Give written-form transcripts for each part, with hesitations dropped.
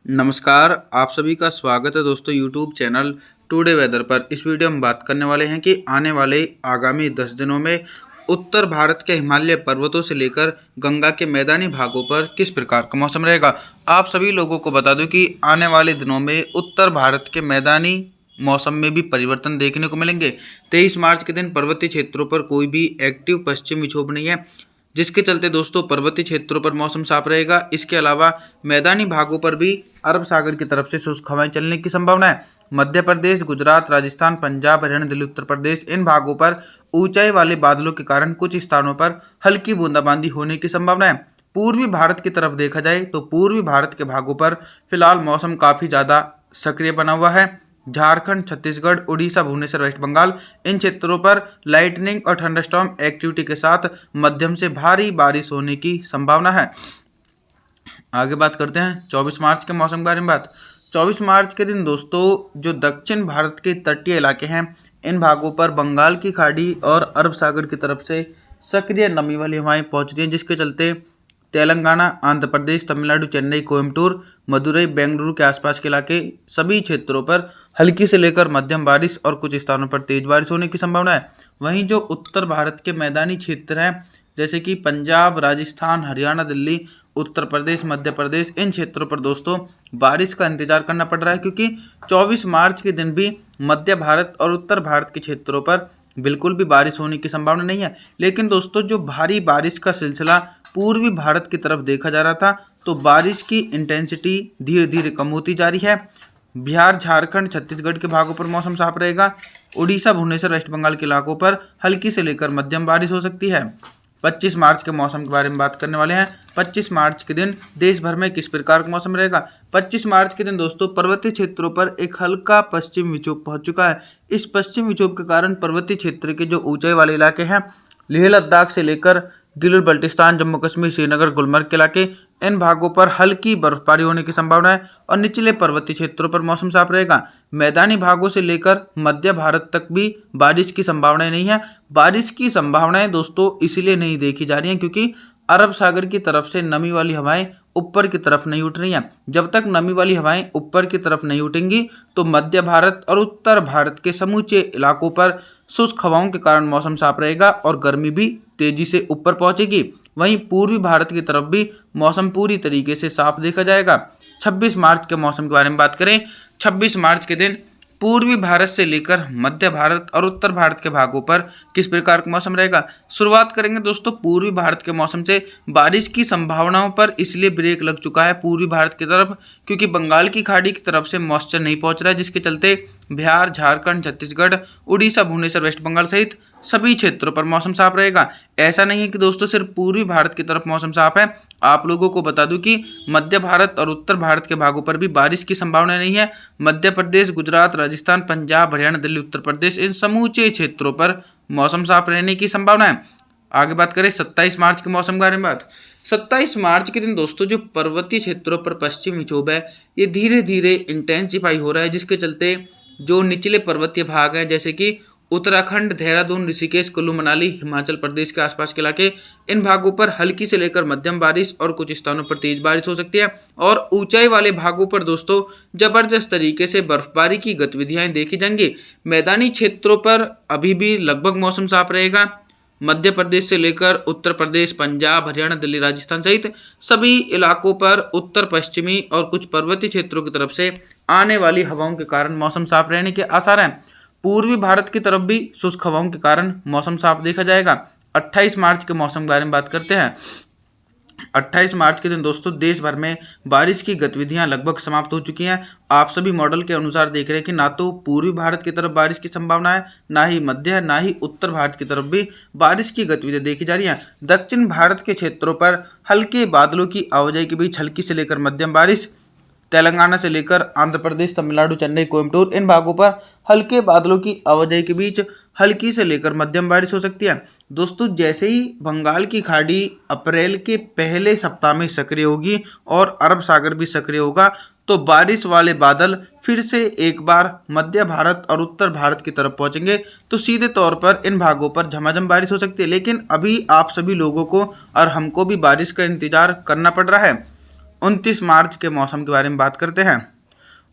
नमस्कार, आप सभी का स्वागत है दोस्तों यूट्यूब चैनल टुडे वेदर पर। इस वीडियो में बात करने वाले हैं कि आने वाले आगामी 10 दिनों में उत्तर भारत के हिमालय पर्वतों से लेकर गंगा के मैदानी भागों पर किस प्रकार का मौसम रहेगा। आप सभी लोगों को बता दूं कि आने वाले दिनों में उत्तर भारत के मैदानी मौसम में भी परिवर्तन देखने को मिलेंगे। 23 मार्च के दिन पर्वतीय क्षेत्रों पर कोई भी एक्टिव पश्चिमी विक्षोभ नहीं है, जिसके चलते दोस्तों पर्वतीय क्षेत्रों पर मौसम साफ रहेगा। इसके अलावा मैदानी भागों पर भी अरब सागर की तरफ से शुष्क हवाएं चलने की संभावना है। मध्य प्रदेश, गुजरात, राजस्थान, पंजाब, हरियाणा, दिल्ली, उत्तर प्रदेश इन भागों पर ऊंचाई वाले बादलों के कारण कुछ स्थानों पर हल्की बूंदाबांदी होने की संभावना है। पूर्वी भारत की तरफ देखा जाए तो पूर्वी भारत के भागों पर फिलहाल मौसम काफ़ी ज़्यादा सक्रिय बना हुआ है। झारखंड, छत्तीसगढ़, उड़ीसा, भुवनेश्वर, वेस्ट बंगाल इन क्षेत्रों पर लाइटनिंग और थंडरस्टॉर्म एक्टिविटी के साथ मध्यम से भारी बारिश होने की संभावना है। आगे बात करते हैं 24 मार्च के मौसम के बारे में। 24 मार्च के दिन दोस्तों जो दक्षिण भारत के तटीय इलाके हैं इन भागों पर बंगाल की खाड़ी और अरब सागर की तरफ से सक्रिय नमी वाली हवाएं पहुंच रही हैं, जिसके चलते तेलंगाना, आंध्र प्रदेश, तमिलनाडु, चेन्नई, कोयम्बटूर, मदुरई, बेंगलुरु के आसपास के इलाके सभी क्षेत्रों पर हल्की से लेकर मध्यम बारिश और कुछ स्थानों पर तेज बारिश होने की संभावना है। वहीं जो उत्तर भारत के मैदानी क्षेत्र हैं जैसे कि पंजाब, राजस्थान, हरियाणा, दिल्ली, उत्तर प्रदेश, मध्य प्रदेश इन क्षेत्रों पर दोस्तों बारिश का इंतजार करना पड़ रहा है, क्योंकि 24 मार्च के दिन भी मध्य भारत और उत्तर भारत के क्षेत्रों पर बिल्कुल भी बारिश होने की संभावना नहीं है। लेकिन दोस्तों जो भारी बारिश का सिलसिला पूर्वी भारत की तरफ देखा जा रहा था, तो बारिश की इंटेंसिटी धीरे धीरे कम होती जा रही है। बिहार, झारखंड, छत्तीसगढ़ के भागों पर मौसम साफ रहेगा। उड़ीसा, भुवनेश्वर, वेस्ट बंगाल के इलाकों पर हल्की से लेकर मध्यम बारिश हो सकती है। 25 मार्च के मौसम के बारे में बात करने वाले हैं। 25 मार्च के दिन देश भर में किस प्रकार का मौसम रहेगा। 25 मार्च के दिन दोस्तों पर्वतीय क्षेत्रों पर एक हल्का पश्चिम विक्षोभ पहुंच चुका है। इस पश्चिम विक्षोभ के कारण पर्वतीय क्षेत्र के जो ऊंचाई वाले इलाके हैं, लेह लद्दाख से लेकर गिलगित बल्टिस्तान, जम्मू कश्मीर, श्रीनगर, गुलमर्ग के इलाके इन भागों पर हल्की बर्फबारी होने की संभावना है और निचले पर्वतीय क्षेत्रों पर मौसम साफ रहेगा। मैदानी भागों से लेकर मध्य भारत तक भी बारिश की संभावनाएं नहीं है। बारिश की संभावनाएं दोस्तों इसलिए नहीं देखी जा रही हैं क्योंकि अरब सागर की तरफ से नमी वाली हवाएं ऊपर की तरफ नहीं उठ रही हैं। जब तक नमी वाली हवाएं ऊपर की तरफ नहीं उठेंगी तो मध्य भारत और उत्तर भारत के समूचे इलाकों पर शुष्क हवाओं के कारण मौसम साफ रहेगा और गर्मी भी तेजी से ऊपर पहुंचेगी। वहीं पूर्वी भारत की तरफ भी मौसम पूरी तरीके से साफ देखा जाएगा। 26 मार्च के मौसम के बारे में बात करें। 26 मार्च के दिन पूर्वी भारत से लेकर मध्य भारत और उत्तर भारत के भागों पर किस प्रकार का मौसम रहेगा। शुरुआत करेंगे दोस्तों पूर्वी भारत के मौसम से। बारिश की संभावनाओं पर इसलिए ब्रेक लग चुका है पूर्वी भारत की तरफ क्योंकि बंगाल की खाड़ी की तरफ से मॉइस्चर नहीं पहुंच रहा है, जिसके चलते बिहार, झारखंड, छत्तीसगढ़, उड़ीसा, भुवनेश्वर, वेस्ट बंगाल सहित सभी क्षेत्रों पर मौसम साफ रहेगा। ऐसा नहीं है कि दोस्तों सिर्फ पूर्वी भारत की तरफ मौसम साफ है। आप लोगों को बता दूं कि मध्य भारत और उत्तर भारत के भागों पर भी बारिश की संभावना नहीं है। मध्य प्रदेश, गुजरात, राजस्थान, पंजाब, हरियाणा, दिल्ली, उत्तर प्रदेश इन समूचे क्षेत्रों पर मौसम साफ रहने की संभावना है। आगे बात करें 27 मार्च के मौसम के बारे में। 27 मार्च के दिन दोस्तों जो पर्वतीय क्षेत्रों पर पश्चिमी विक्षोभ है ये धीरे धीरे इंटेंसिफाई हो रहा है, जिसके चलते जो निचले पर्वतीय भाग हैं जैसे कि उत्तराखंड, देहरादून, ऋषिकेश, कुल्लू मनाली, हिमाचल प्रदेश के आसपास के इलाके इन भागों पर हल्की से लेकर मध्यम बारिश और कुछ स्थानों पर तेज बारिश हो सकती है। और ऊंचाई वाले भागों पर दोस्तों जबरदस्त तरीके से बर्फबारी की गतिविधियां देखी जाएंगी। मैदानी क्षेत्रों पर अभी भी लगभग मौसम साफ रहेगा। मध्य प्रदेश से लेकर उत्तर प्रदेश, पंजाब, हरियाणा, दिल्ली, राजस्थान सहित सभी इलाकों पर उत्तर पश्चिमी और कुछ पर्वतीय क्षेत्रों की तरफ से आने वाली हवाओं के कारण मौसम साफ रहने के आसार हैं। पूर्वी भारत की तरफ भी शुष्क हवाओं के कारण मौसम साफ देखा जाएगा। 28 मार्च के मौसम के बारे में बात करते हैं। 28 मार्च के दिन दोस्तों देश भर में बारिश की गतिविधियां लगभग समाप्त हो चुकी हैं। आप सभी मॉडल के अनुसार देख रहे हैं कि ना तो पूर्वी भारत की तरफ बारिश की संभावना है, ना ही मध्य, ना ही उत्तर भारत की तरफ भी बारिश की गतिविधियां देखी जा रही हैं। दक्षिण भारत के क्षेत्रों पर हल्के बादलों की आवाजाही के बीच हल्की से लेकर मध्यम बारिश, तेलंगाना से लेकर आंध्र प्रदेश, तमिलनाडु, चेन्नई, कोयम्बटूर इन भागों पर हल्के बादलों की आवाजाही के बीच हल्की से लेकर मध्यम बारिश हो सकती है। दोस्तों जैसे ही बंगाल की खाड़ी अप्रैल के पहले सप्ताह में सक्रिय होगी और अरब सागर भी सक्रिय होगा तो बारिश वाले बादल फिर से एक बार मध्य भारत और उत्तर भारत की तरफ पहुंचेंगे, तो सीधे तौर पर इन भागों पर झमाझम बारिश हो सकती है। लेकिन अभी आप सभी लोगों को और हमको भी बारिश का इंतजार करना पड़ रहा है। 29 मार्च के मौसम के बारे में बात करते हैं।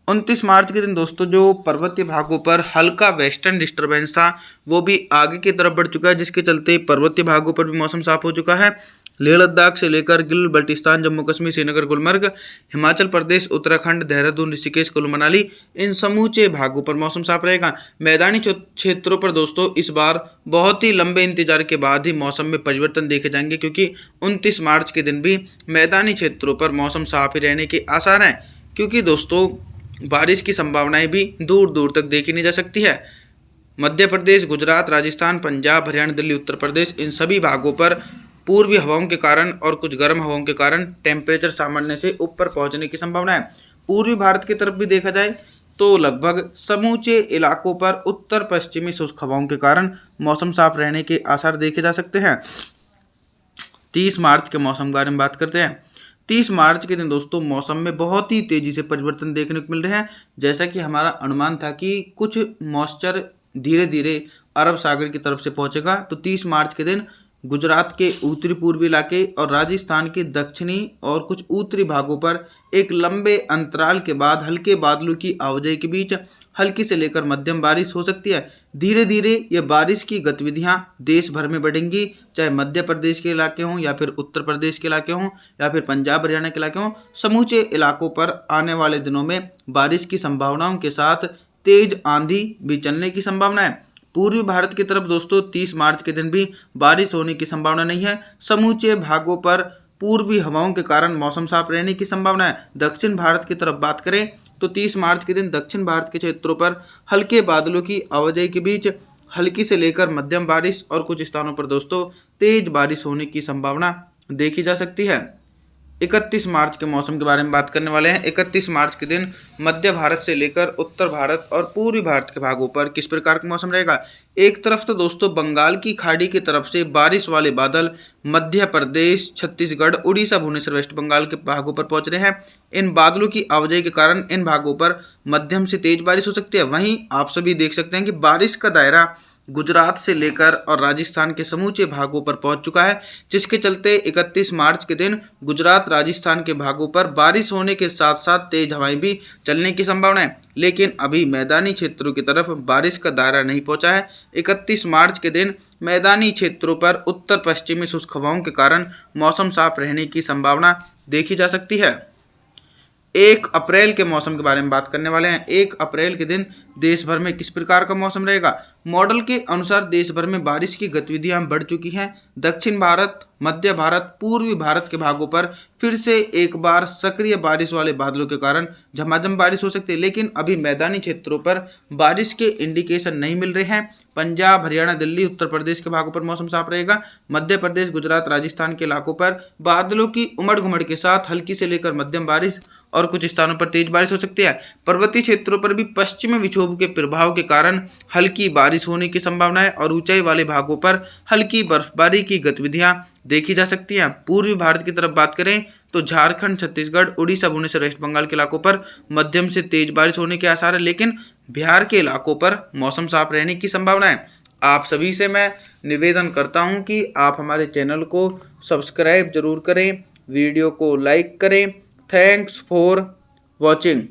29 मार्च के दिन दोस्तों जो पर्वतीय भागों पर हल्का वेस्टर्न डिस्टर्बेंस था वो भी आगे की तरफ बढ़ चुका है, जिसके चलते पर्वतीय भागों पर भी मौसम साफ हो चुका है। लेह लद्दाख से लेकर गिल बल्टिस्तान, जम्मू कश्मीर, श्रीनगर, गुलमर्ग, हिमाचल प्रदेश, उत्तराखंड, देहरादून, ऋषिकेश, कुल्लू मनाली, इन समूचे भागों पर मौसम साफ रहेगा। मैदानी क्षेत्रों पर दोस्तों इस बार बहुत ही लंबे इंतजार के बाद ही मौसम में परिवर्तन देखे जाएंगे, क्योंकि 29 मार्च के दिन भी मैदानी क्षेत्रों पर मौसम साफ ही रहने के आसार हैं, क्योंकि दोस्तों बारिश की संभावनाएं भी दूर दूर तक देखी नहीं जा सकती है। मध्य प्रदेश, गुजरात, राजस्थान, पंजाब, हरियाणा, दिल्ली, उत्तर प्रदेश, इन सभी भागों पर पूर्वी हवाओं के कारण और कुछ गर्म हवाओं के कारण टेम्परेचर सामान्य से ऊपर पहुंचने की संभावना है। पूर्वी भारत की तरफ भी देखा जाए तो लगभग समूचे इलाकों पर उत्तर पश्चिमी शुष्क हवाओं के कारण मौसम साफ रहने के आसार देखे जा सकते हैं। 30 मार्च के मौसम के बारे में बात करते हैं। 30 मार्च के दिन दोस्तों मौसम में बहुत ही तेजी से परिवर्तन देखने को मिल रहे हैं। जैसा कि हमारा अनुमान था कि कुछ मॉइस्चर धीरे धीरे अरब सागर की तरफ से पहुंचेगा, तो 30 मार्च के दिन गुजरात के उत्तरी पूर्वी इलाके और राजस्थान के दक्षिणी और कुछ उत्तरी भागों पर एक लंबे अंतराल के बाद हल्के बादलों की आवाजाही के बीच हल्की से लेकर मध्यम बारिश हो सकती है। धीरे धीरे ये बारिश की गतिविधियां देश भर में बढ़ेंगी, चाहे मध्य प्रदेश के इलाके हों या फिर उत्तर प्रदेश के इलाके हों या फिर पंजाब हरियाणा के इलाके हों। समूचे इलाकों पर आने वाले दिनों में बारिश की संभावनाओं के साथ तेज आंधी भी चलने की संभावना है। पूर्वी भारत की तरफ दोस्तों 30 मार्च के दिन भी बारिश होने की संभावना नहीं है। समूचे भागों पर पूर्वी हवाओं के कारण मौसम साफ रहने की संभावना है। दक्षिण भारत की तरफ बात करें तो 30 मार्च के दिन दक्षिण भारत के क्षेत्रों पर हल्के बादलों की आवाजाही के बीच हल्की से लेकर मध्यम बारिश और कुछ स्थानों पर दोस्तों तेज बारिश होने की संभावना देखी जा सकती है। 31 मार्च के मौसम के बारे में बात करने वाले हैं। 31 मार्च के दिन मध्य भारत से लेकर उत्तर भारत और पूर्वी भारत के भागों पर किस प्रकार का मौसम रहेगा। एक तरफ तो दोस्तों बंगाल की खाड़ी की तरफ से बारिश वाले बादल मध्य प्रदेश, छत्तीसगढ़, उड़ीसा, भुवनेश्वर, वेस्ट बंगाल के भागों पर पहुंच रहे हैं। इन बादलों की आवाजाही के कारण इन भागों पर मध्यम से तेज बारिश हो सकती है। वहीं आप सभी देख सकते हैं कि बारिश का दायरा गुजरात से लेकर और राजस्थान के समूचे भागों पर पहुंच चुका है, जिसके चलते 31 मार्च के दिन गुजरात, राजस्थान के भागों पर बारिश होने के साथ साथ तेज हवाएं भी चलने की संभावना है। लेकिन अभी मैदानी क्षेत्रों की तरफ बारिश का दायरा नहीं पहुंचा है। 31 मार्च के दिन मैदानी क्षेत्रों पर उत्तर पश्चिमी शुष्क हवाओं के कारण मौसम साफ रहने की संभावना देखी जा सकती है। 1 अप्रैल के मौसम के बारे में बात करने वाले हैं। 1 अप्रैल के दिन देश भर में किस प्रकार का मौसम रहेगा। मॉडल के अनुसार देश भर में बारिश की गतिविधियां बढ़ चुकी हैं। दक्षिण भारत, मध्य भारत, पूर्वी भारत के भागों पर फिर से एक बार सक्रिय बारिश वाले बादलों के कारण झमाझम बारिश हो सकती है, लेकिन अभी मैदानी क्षेत्रों पर बारिश के इंडिकेशन नहीं मिल रहे हैं। पंजाब, हरियाणा, दिल्ली, उत्तर प्रदेश के भागों पर मौसम साफ रहेगा। मध्य प्रदेश, गुजरात, राजस्थान के इलाकों पर बादलों की उमड़ घुमड़ के साथ हल्की से लेकर मध्यम बारिश और कुछ स्थानों पर तेज बारिश हो सकती है। पर्वतीय क्षेत्रों पर भी पश्चिमी विक्षोभ के प्रभाव के कारण हल्की बारिश होने की संभावना है और ऊंचाई वाले भागों पर हल्की बर्फबारी की गतिविधियां देखी जा सकती हैं। पूर्वी भारत की तरफ बात करें तो झारखंड, छत्तीसगढ़, उड़ीसा, भुवनेश्वर, वेस्ट बंगाल के इलाकों पर मध्यम से तेज बारिश होने के आसार है, लेकिन बिहार के इलाकों पर मौसम साफ रहने की संभावना है। आप सभी से मैं निवेदन करता हूं कि आप हमारे चैनल को सब्सक्राइब जरूर करें, वीडियो को लाइक करें। Thanks for watching.